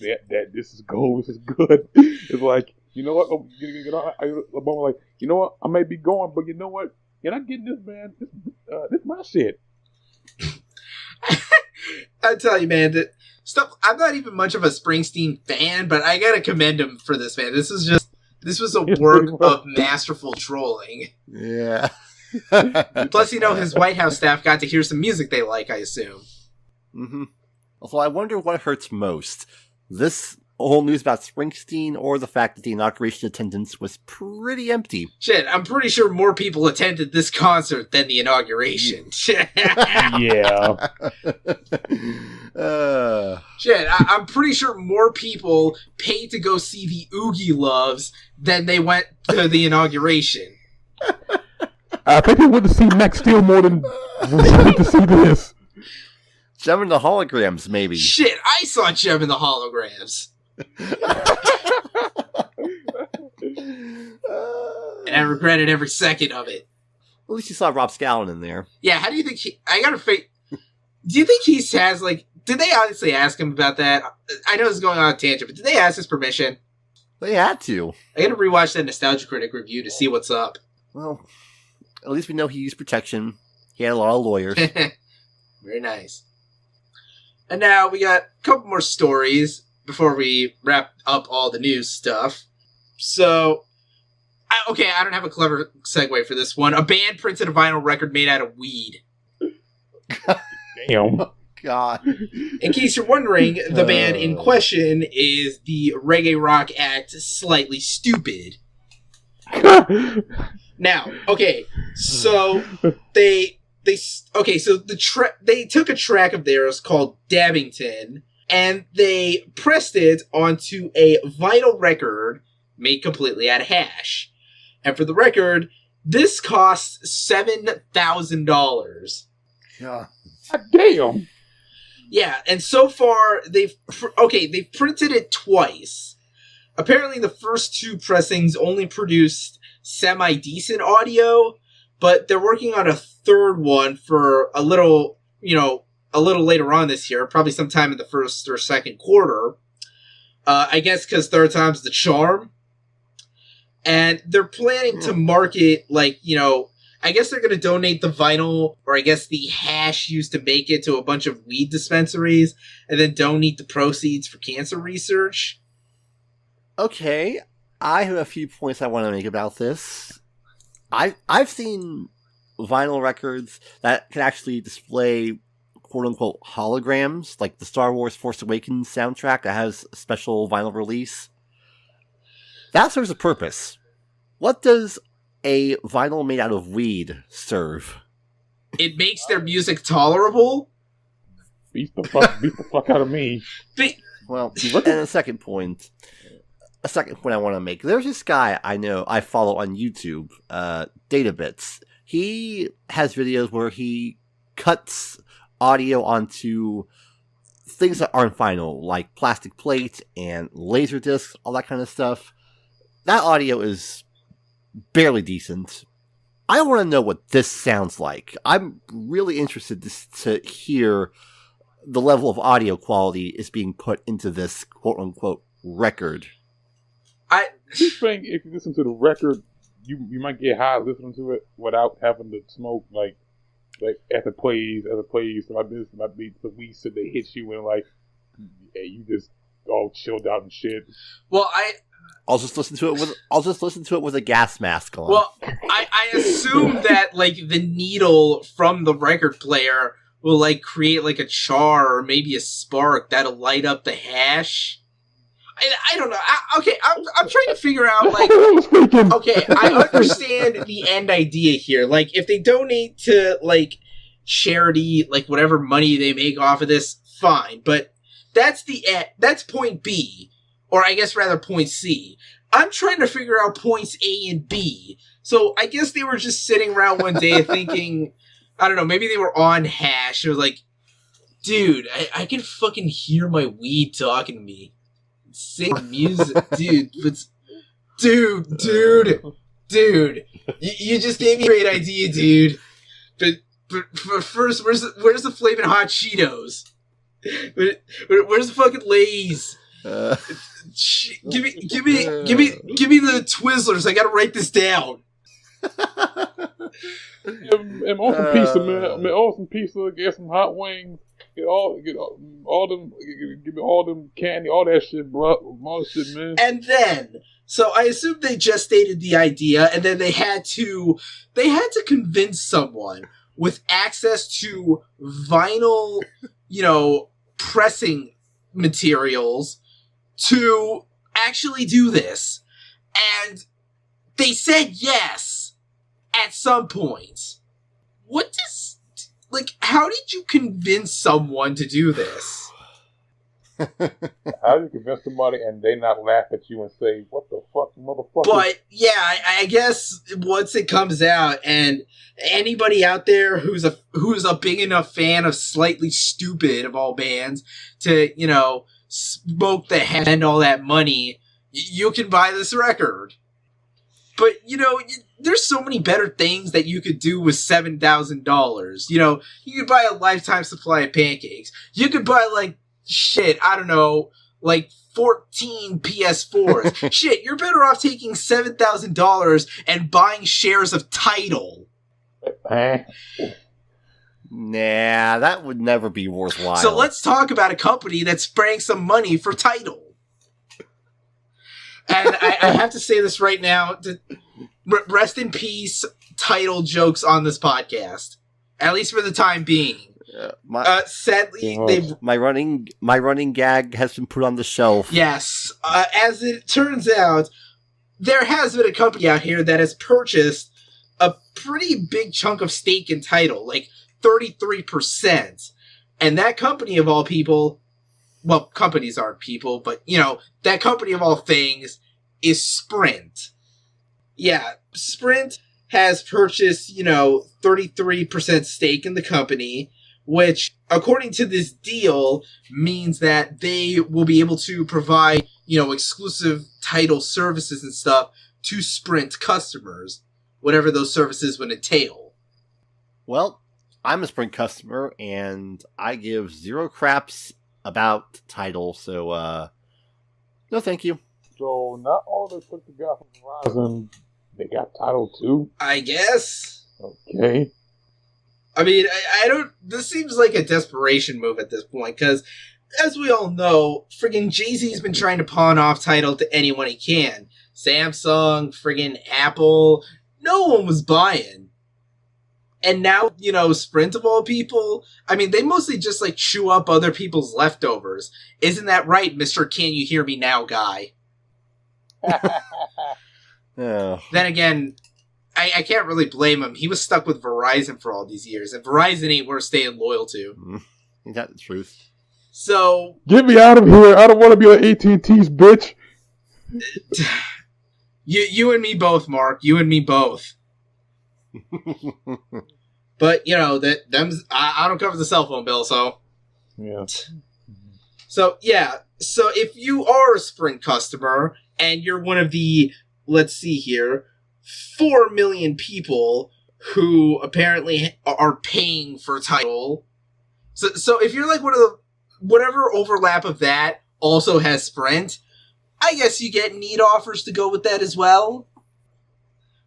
Speaker 3: that this is gold, this is good. It's like, you know what? I'm like, you know what? I may be going, but you know what? You're not getting this, man. This my shit.
Speaker 1: I tell you, man, that stuff. I'm not even much of a Springsteen fan, but I gotta commend him for this, man. This was a work of masterful trolling.
Speaker 2: Yeah.
Speaker 1: Plus, his White House staff got to hear some music they like, I assume.
Speaker 2: Mm-hmm. Although I wonder what hurts most. This whole news about Springsteen or the fact that the inauguration attendance was pretty empty.
Speaker 1: Shit, I'm pretty sure more people attended this concert than the inauguration.
Speaker 3: Yeah.
Speaker 1: Shit, I'm pretty sure more people paid to go see the Oogie Loves than they went to the inauguration.
Speaker 3: I think they went to see Max Steel more than to see this.
Speaker 2: Gem in the holograms, maybe.
Speaker 1: Shit, I saw Gem in the holograms. And I regretted every second of it.
Speaker 2: At least you saw Rob Scallon in there.
Speaker 1: Yeah, how do you think do you think he has, like, did they honestly ask him about that? I know this is going on a tangent, but did they ask his permission?
Speaker 2: They had to.
Speaker 1: I gotta rewatch that Nostalgia Critic review to see what's up.
Speaker 2: Well, at least we know he used protection. He had a lot of lawyers.
Speaker 1: Very nice. And now we got a couple more stories before we wrap up all the news stuff. So, I don't have a clever segue for this one. A band printed a vinyl record made out of weed.
Speaker 3: Damn.
Speaker 2: Oh, God.
Speaker 1: In case you're wondering, the band in question is the reggae rock act Slightly Stoopid. Now, okay, so they took a track of theirs called Dabbington, and they pressed it onto a vinyl record made completely out of hash. And for the record, this cost $7,000.
Speaker 2: Yeah.
Speaker 3: God damn.
Speaker 1: Yeah, and so far they've printed it twice. Apparently, the first two pressings only produced semi-decent audio, but they're working on a third one for a little later on this year, probably sometime in the first or second quarter. I guess because third time's the charm. And they're planning to market, I guess they're going to donate the vinyl, or I guess the hash used to make it, to a bunch of weed dispensaries, and then donate the proceeds for cancer research.
Speaker 2: Okay, I have a few points I want to make about this. I've seen vinyl records that can actually display quote-unquote holograms, like the Star Wars Force Awakens soundtrack that has a special vinyl release. That serves a purpose. What does a vinyl made out of weed serve?
Speaker 1: It makes their music tolerable.
Speaker 3: Beat the fuck out of me.
Speaker 2: Well, and a second point I want to make. There's this guy I follow on YouTube, Databits. He has videos where he cuts audio onto things that aren't vinyl, like plastic plates and laser discs, all that kind of stuff. That audio is barely decent. I want to know what this sounds like. I'm really interested to hear the level of audio quality is being put into this quote-unquote record.
Speaker 3: I think if you listen to the record, you might get high listening to it without having to smoke, like as it plays, so my beats, the weed sit, they hit you and yeah, you just all chilled out and shit.
Speaker 1: Well,
Speaker 2: I'll just listen to it with a gas mask on.
Speaker 1: Well, I assume that the needle from the record player will create a char or maybe a spark that'll light up the hash. I don't know. I'm trying to figure out okay, I understand the end idea here. If they donate to charity, whatever money they make off of this, fine. But that's point B. Or I guess rather point C. I'm trying to figure out points A and B. So I guess they were just sitting around one day thinking, I don't know, maybe they were on hash. It was like, dude, I can fucking hear my weed talking to me. Sing music, dude. Dude. You just gave me a great idea, dude. But first, where's the flaming hot Cheetos? Where's the fucking Lay's? Give me the Twizzlers. I gotta write this down.
Speaker 3: And awesome pizza, man. Awesome pizza. Get some hot wings. Get all them. Give me all them candy. All that shit, bro. All that shit, man.
Speaker 1: And then, so I assume they gestated the idea, and then they had to convince someone with access to vinyl, pressing materials to actually do this. And they said yes at some point. What does... Like, how did you convince someone to do this?
Speaker 3: How do you convince somebody and they not laugh at you and say, "What the fuck, motherfucker"?
Speaker 1: But yeah, I guess once it comes out, and anybody out there who's a big enough fan of Slightly Stoopid of all bands to, you know, smoke the hash and all that money, you can buy this record. But, you know, there's so many better things that you could do with $7,000. You know, you could buy a lifetime supply of pancakes. You could buy, like, shit, I don't know, like 14 PS4s. Shit, you're better off taking $7,000 and buying shares of Tidal.
Speaker 2: Nah, that would never be worthwhile.
Speaker 1: So let's talk about a company that's spraying some money for Tidal. And I have to say this right now. Rest in peace, Tidal jokes on this podcast. At least for the time being. Sadly,
Speaker 2: my running gag has been put on the shelf.
Speaker 1: Yes, as it turns out, there has been a company out here that has purchased a pretty big chunk of stake in Tidal, like 33%. And that company of all people, well, companies aren't people, but, you know, that company of all things is Sprint. Yeah, Sprint has purchased, you know, 33% stake in the company, which, according to this deal, means that they will be able to provide, you know, exclusive Tidal services and stuff to Sprint customers, whatever those services would entail.
Speaker 2: Well, I'm a Sprint customer, and I give zero craps about Tidal, so, no thank you.
Speaker 3: So, not all the took the guy from Verizon, they got Tidal too?
Speaker 1: I guess.
Speaker 3: Okay.
Speaker 1: I mean, I don't... This seems like a desperation move at this point, because, as we all know, friggin' Jay-Z's been trying to pawn off Tidal to anyone he can. Samsung, friggin' Apple, no one was buying. And now, you know, Sprint of all people, I mean, they mostly just, like, chew up other people's leftovers. Isn't that right, Mr. Can You Hear Me Now guy?
Speaker 2: Oh.
Speaker 1: Then again... I can't really blame him. He was stuck with Verizon for all these years, and Verizon ain't worth staying loyal to.
Speaker 2: Ain't that the truth?
Speaker 1: So...
Speaker 3: Get me out of here! I don't want to be on AT&T's, bitch!
Speaker 1: You and me both, Mark. You and me both. But, you know, I don't cover the cell phone bill, so...
Speaker 3: Yeah.
Speaker 1: So, yeah. So, if you are a Sprint customer, and you're one of the, let's see here... 4 million people who apparently are paying for Tidal. So if you're like one of the... Whatever overlap of that also has Sprint, I guess you get need offers to go with that as well.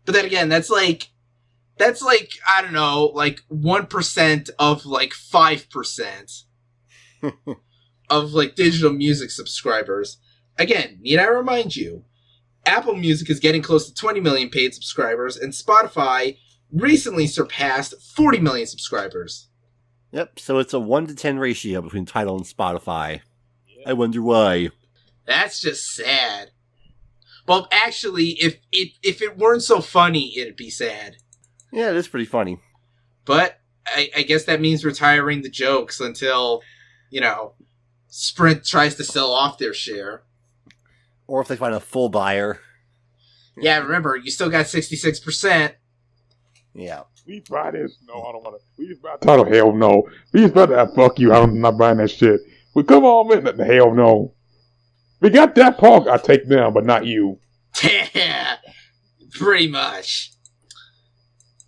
Speaker 1: But then again, that's like, I don't know, like 1% of like 5% of like digital music subscribers. Again, need I remind you, Apple Music is getting close to 20 million paid subscribers, and Spotify recently surpassed 40 million subscribers.
Speaker 2: Yep, so it's a 1-to-10 ratio between Tidal and Spotify. I wonder why.
Speaker 1: That's just sad. Well, actually, if it weren't so funny, it'd be sad.
Speaker 2: Yeah, it is pretty funny.
Speaker 1: But I guess that means retiring the jokes until, you know, Sprint tries to sell off their share.
Speaker 2: Or if they find a full buyer.
Speaker 1: Yeah, remember, you still got 66%.
Speaker 2: Yeah.
Speaker 3: We buy this? No, I don't want to. We just buy Tidal? Hell no. We just buy that. Fuck you. I'm not buying that shit. Well, come on, man. Hell no. We got that park. I take them, but not you.
Speaker 1: Pretty much.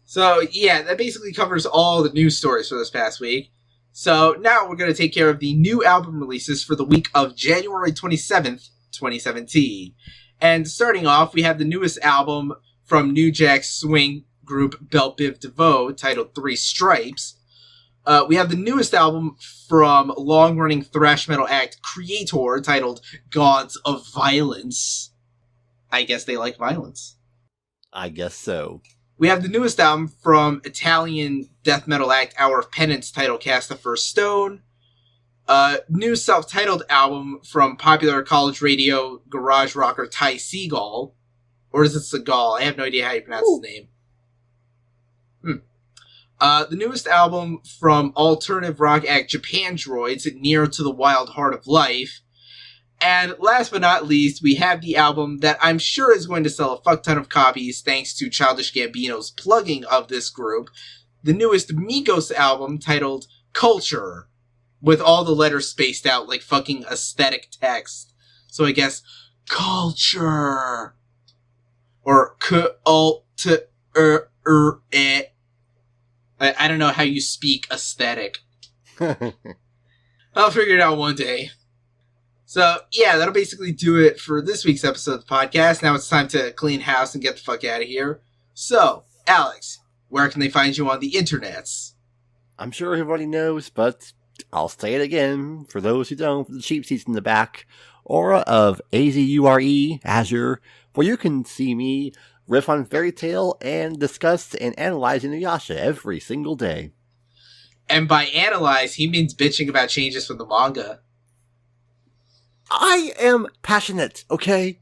Speaker 1: So, yeah, that basically covers all the news stories for this past week. So, now we're going to take care of the new album releases for the week of January 27th, 2017. And starting off, we have the newest album from New Jack Swing group Belle Biv DeVoe, titled 3 Stripes. We have the newest album from long-running thrash metal act Creator, titled Gods of Violence. I guess they like violence.
Speaker 2: I guess so.
Speaker 1: We have the newest album from Italian death metal act Hour of Penance, titled Cast the First Stone. New self-titled album from popular college radio garage rocker Ty Segall. Or is it Seagal? I have no idea how you pronounce his name. The newest album from alternative rock act Japan Droids, Near to the Wild Heart of Life. And last but not least, we have the album that I'm sure is going to sell a fuck ton of copies thanks to Childish Gambino's plugging of this group. The newest Migos album titled Culture, with all the letters spaced out like fucking aesthetic text. So I guess Culture. Or K-O-T-R-R-E. I don't know how you speak aesthetic. I'll figure it out one day. So, yeah, that'll basically do it for this week's episode of the podcast. Now it's time to clean house and get the fuck out of here. So, Alex, where can they find you on the internets?
Speaker 2: I'm sure everybody knows, but I'll say it again for those who don't, the cheap seats in the back. Aura of Azure, Azure, where you can see me riff on Fairy Tail and discuss and analyze Inuyasha every single day.
Speaker 1: And by analyze, he means bitching about changes from the manga.
Speaker 2: I am passionate, okay?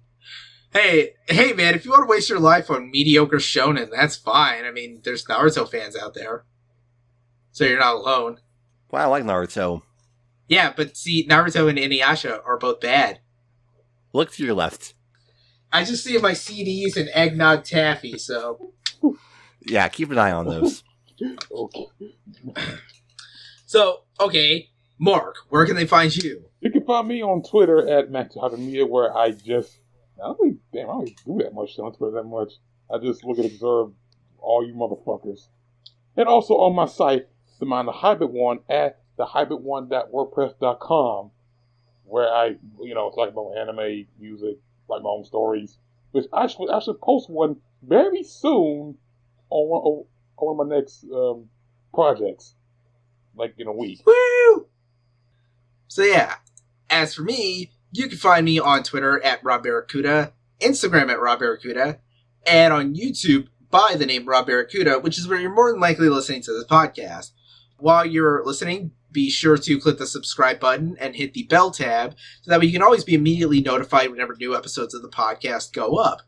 Speaker 1: Hey man, if you want to waste your life on mediocre shonen, that's fine. I mean, there's Naruto fans out there. So you're not alone.
Speaker 2: Well, I like Naruto.
Speaker 1: Yeah, but see, Naruto and Inuyasha are both bad.
Speaker 2: Look to your left.
Speaker 1: I just see my CDs and eggnog taffy, so...
Speaker 2: Yeah, keep an eye on those.
Speaker 3: Okay.
Speaker 1: So, okay, Mark, where can they find you?
Speaker 3: You can find me on Twitter at MacTalkMedia, where I don't really do that much on Twitter that much. I just look and observe all you motherfuckers. And also on my site, the Hybrid One at thehybridone.wordpress.com, where I, talk about anime, music, like my own stories, which I should post one very soon on one of my next projects, like in a week.
Speaker 1: Woo! So yeah, as for me, you can find me on Twitter at Rob Barracuda, Instagram at Rob Barracuda, and on YouTube by the name Rob Barracuda, which is where you're more than likely listening to this podcast. While you're listening, be sure to click the subscribe button and hit the bell tab so that way you can always be immediately notified whenever new episodes of the podcast go up.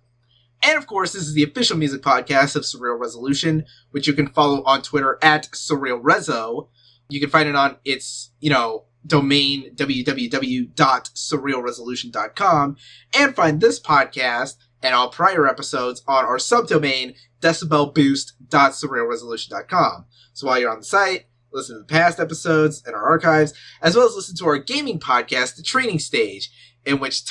Speaker 1: And of course, this is the official music podcast of Surreal Resolution, which you can follow on Twitter at Surreal Rezo. You can find it on its, domain www.surrealresolution.com and find this podcast and all prior episodes on our subdomain decibelboost.surrealresolution.com. So while you're on the site, listen to the past episodes and our archives, as well as listen to our gaming podcast, The Training Stage, in which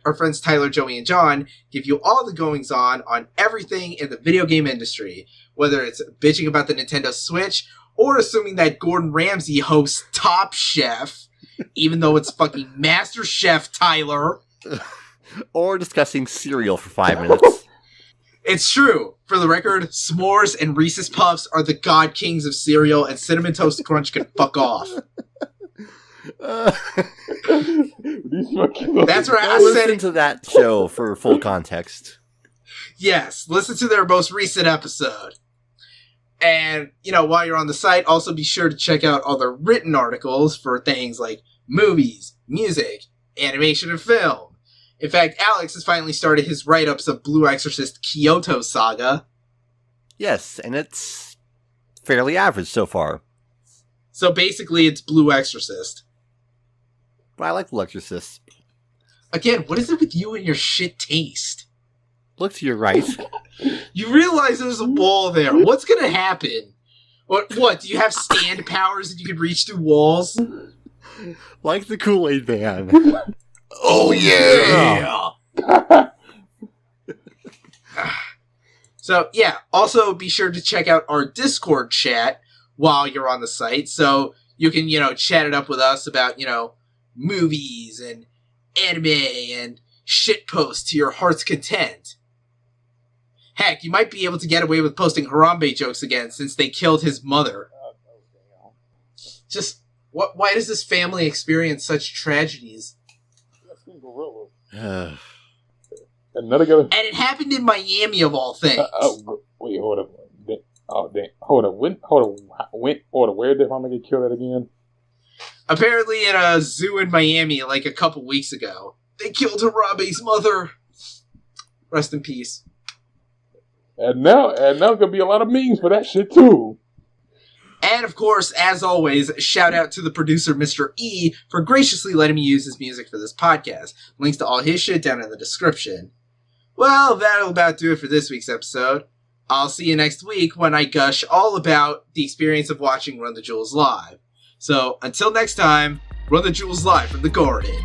Speaker 1: our friends Tyler, Joey, and John give you all the goings-on on everything in the video game industry, whether it's bitching about the Nintendo Switch or assuming that Gordon Ramsay hosts Top Chef, even though it's fucking Master Chef, Tyler.
Speaker 2: Or discussing cereal for 5 minutes.
Speaker 1: It's true. For the record, s'mores and Reese's Puffs are the god kings of cereal, and Cinnamon Toast Crunch can fuck off. That's where I
Speaker 2: listen to that show for full context.
Speaker 1: Yes, listen to their most recent episode. And, while you're on the site, also be sure to check out all the written articles for things like movies, music, animation, and film. In fact, Alex has finally started his write-ups of Blue Exorcist Kyoto Saga.
Speaker 2: Yes, and it's fairly average so far.
Speaker 1: So basically, it's Blue Exorcist.
Speaker 2: But I like Blue Exorcist.
Speaker 1: Again, what is it with you and your shit taste?
Speaker 2: Look to your right.
Speaker 1: You realize there's a wall there. What's gonna happen? What, do you have stand powers that you can reach through walls?
Speaker 2: Like the Kool-Aid Man.
Speaker 1: Oh, yeah! So, yeah, also be sure to check out our Discord chat while you're on the site, so you can, chat it up with us about, movies and anime and shitposts to your heart's content. Heck, you might be able to get away with posting Harambe jokes again since they killed his mother. Just, why does this family experience such tragedies?
Speaker 3: And
Speaker 1: it happened in Miami, of all things.
Speaker 3: Wait, hold up. Hold up. Where did Mama get killed at again?
Speaker 1: Apparently in a zoo in Miami like a couple weeks ago, they killed Harabe's mother. Rest in peace.
Speaker 3: And now there's gonna be a lot of memes for that shit too.
Speaker 1: And of course, as always, shout out to the producer, Mr. E, for graciously letting me use his music for this podcast. Links to all his shit down in the description. Well, that'll about do it for this week's episode. I'll see you next week when I gush all about the experience of watching Run the Jewels live. So, until next time, Run the Jewels live from the Garden.